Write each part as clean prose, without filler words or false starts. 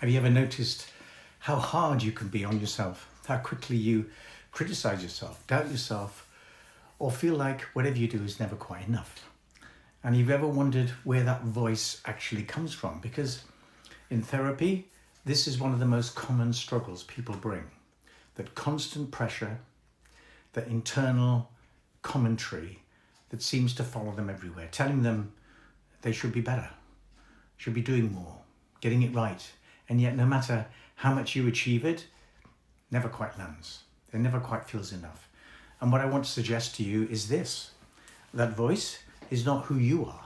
Have you ever noticed how hard you can be on yourself? How quickly you criticize yourself, doubt yourself, or feel like whatever you do is never quite enough? And you've ever wondered where that voice actually comes from? Because in therapy, this is one of the most common struggles people bring. That constant pressure, that internal commentary that seems to follow them everywhere, telling them they should be better, should be doing more, getting it right. And yet no matter how much you achieve it, never quite lands. It never quite feels enough. And what I want to suggest to you is this: that voice is not who you are.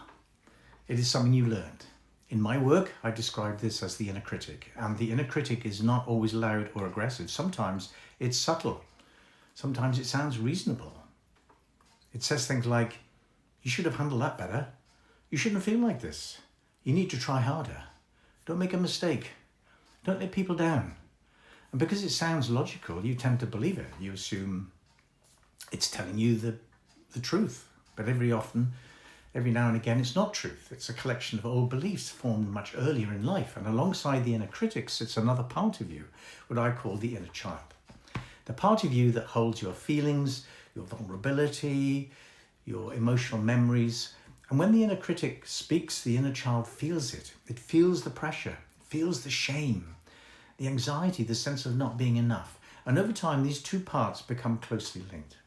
It is something you learned. In my work, I describe this as the inner critic. And the inner critic is not always loud or aggressive. Sometimes it's subtle. Sometimes it sounds reasonable. It says things like, you should have handled that better. You shouldn't feel like this. You need to try harder. Don't make a mistake. Don't let people down. And because it sounds logical, you tend to believe it. You assume it's telling you the truth. But every now and again, it's not truth. It's a collection of old beliefs formed much earlier in life. And alongside the inner critic sits another part of you, what I call the inner child. The part of you that holds your feelings, your vulnerability, your emotional memories. And when the inner critic speaks, the inner child feels it. It feels the pressure, it feels the shame, the anxiety, the sense of not being enough. And over time, these two parts become closely linked,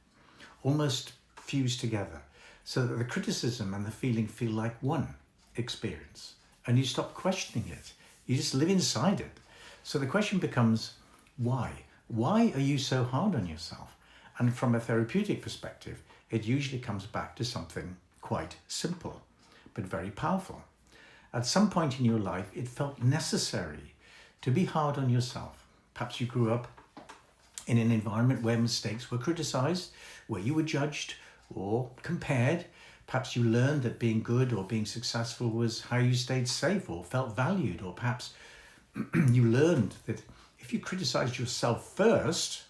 almost fused together, so that the criticism and the feeling feel like one experience. And you stop questioning it. You just live inside it. So the question becomes, why? Why are you so hard on yourself? And from a therapeutic perspective, it usually comes back to something quite simple, but very powerful. At some point in your life, it felt necessary to be hard on yourself. Perhaps you grew up in an environment where mistakes were criticized, where you were judged or compared. Perhaps you learned that being good or being successful was how you stayed safe or felt valued. Or perhaps you learned that if you criticized yourself first,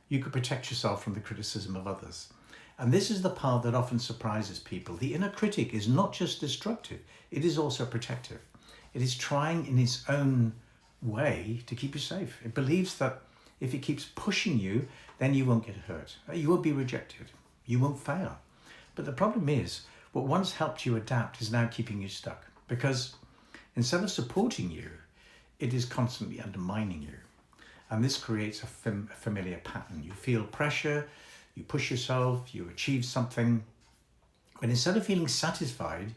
you could protect yourself from the criticism of others. And this is the part that often surprises people. The inner critic is not just destructive, it is also protective. It is trying in its own way to keep you safe. It believes that if it keeps pushing you, then you won't get hurt. You won't be rejected. You won't fail. But the problem is, what once helped you adapt is now keeping you stuck. Because instead of supporting you, it is constantly undermining you. And this creates a familiar pattern. You feel pressure, you push yourself, you achieve something. But instead of feeling satisfied,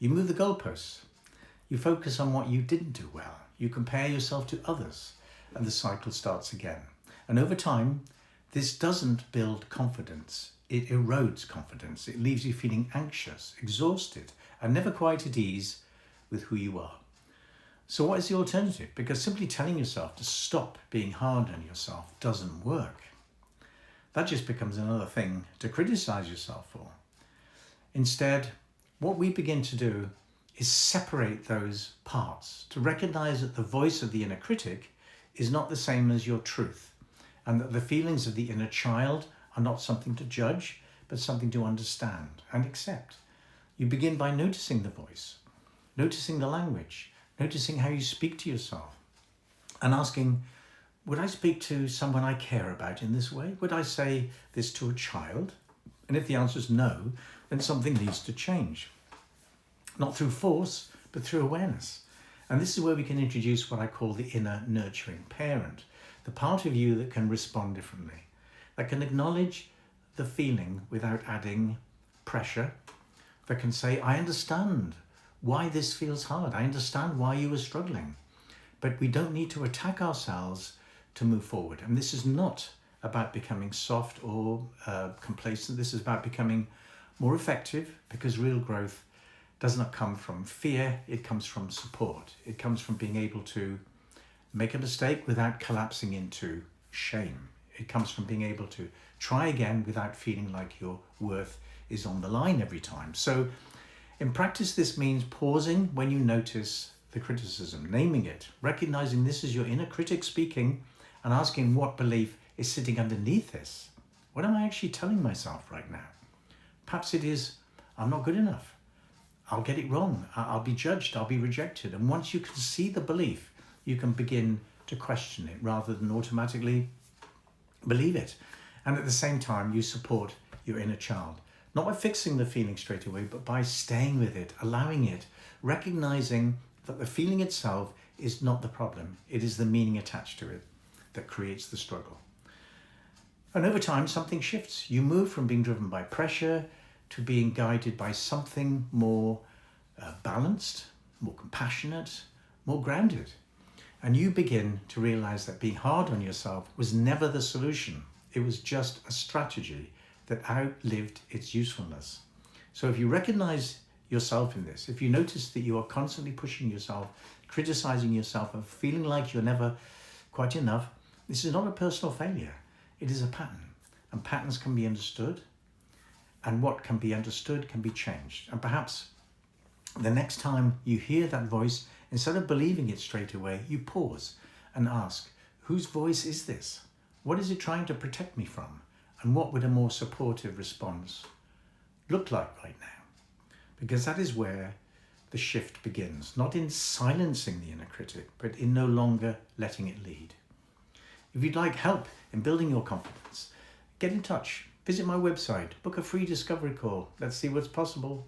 you move the goalposts. You focus on what you didn't do well. You compare yourself to others, and the cycle starts again. And over time, this doesn't build confidence. It erodes confidence. It leaves you feeling anxious, exhausted, and never quite at ease with who you are. So what is the alternative? Because simply telling yourself to stop being hard on yourself doesn't work. That just becomes another thing to criticize yourself for. Instead, what we begin to do is separate those parts, to recognize that the voice of the inner critic is not the same as your truth, and that the feelings of the inner child are not something to judge, but something to understand and accept. You begin by noticing the voice, noticing the language, noticing how you speak to yourself, and asking, would I speak to someone I care about in this way? Would I say this to a child? And if the answer is no, then something needs to change. Not through force, but through awareness. And this is where we can introduce what I call the inner nurturing parent, the part of you that can respond differently, that can acknowledge the feeling without adding pressure, that can say, I understand why this feels hard. I understand why you were struggling. But we don't need to attack ourselves to move forward. And this is not about becoming soft or complacent. This is about becoming more effective, because real growth does not come from fear. It comes from support. It comes from being able to make a mistake without collapsing into shame. It comes from being able to try again without feeling like your worth is on the line every time. So in practice, this means pausing when you notice the criticism, naming it, recognizing this is your inner critic speaking, and asking what belief is sitting underneath this. What am I actually telling myself right now? Perhaps it is, I'm not good enough. I'll get it wrong. I'll be judged. I'll be rejected. And once you can see the belief, you can begin to question it rather than automatically believe it. And at the same time, you support your inner child. Not by fixing the feeling straight away, but by staying with it, allowing it, recognizing that the feeling itself is not the problem. It is the meaning attached to it that creates the struggle. And over time, something shifts. You move from being driven by pressure to being guided by something more balanced, more compassionate, more grounded. And you begin to realize that being hard on yourself was never the solution. It was just a strategy that outlived its usefulness. So if you recognize yourself in this, if you notice that you are constantly pushing yourself, criticizing yourself, and feeling like you're never quite enough, this is not a personal failure. It is a pattern. And patterns can be understood. And what can be understood can be changed. And perhaps the next time you hear that voice, instead of believing it straight away, you pause and ask, whose voice is this? What is it trying to protect me from? And what would a more supportive response look like right now? Because that is where the shift begins, not in silencing the inner critic, but in no longer letting it lead. If you'd like help in building your confidence, get in touch. Visit my website, book a free discovery call. Let's see what's possible.